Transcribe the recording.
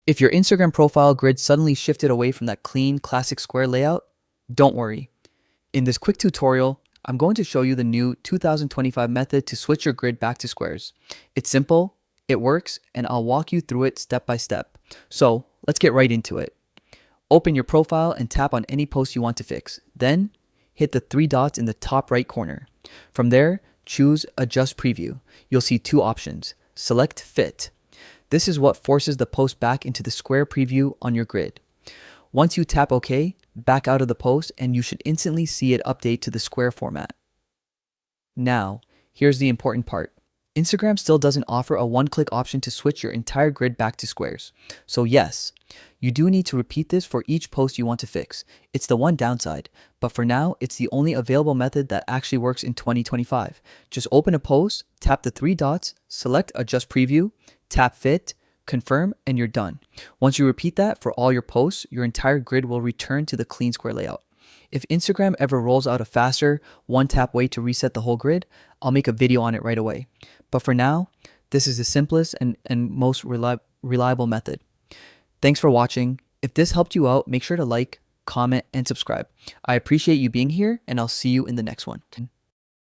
If your Instagram profile grid suddenly shifted away from that clean, classic square layout, don't worry. In this quick tutorial, I'm going to show you the new 2025 method to switch your grid back to squares. It's simple, it works, and I'll walk you through it step by step. So let's get right into it. Open your profile and tap on any post you want to fix. Then hit the three dots in the top right corner. From there, choose Adjust Preview. You'll see two options. Select Fit. This is what forces the post back into the square preview on your grid. Once you tap OK, back out of the post and you should instantly see it update to the square format. Now, here's the important part. Instagram still doesn't offer a one-click option to switch your entire grid back to squares. So yes, you do need to repeat this for each post you want to fix. It's the one downside, but for now, it's the only available method that actually works in 2025. Just open a post, tap the three dots, select Adjust Preview, tap Fit, confirm, and you're done. Once you repeat that for all your posts, your entire grid will return to the clean square layout. If Instagram ever rolls out a faster, one-tap way to reset the whole grid, I'll make a video on it right away. But for now, this is the simplest and most reliable method. Thanks for watching. If this helped you out, make sure to like, comment, and subscribe. I appreciate you being here, and I'll see you in the next one.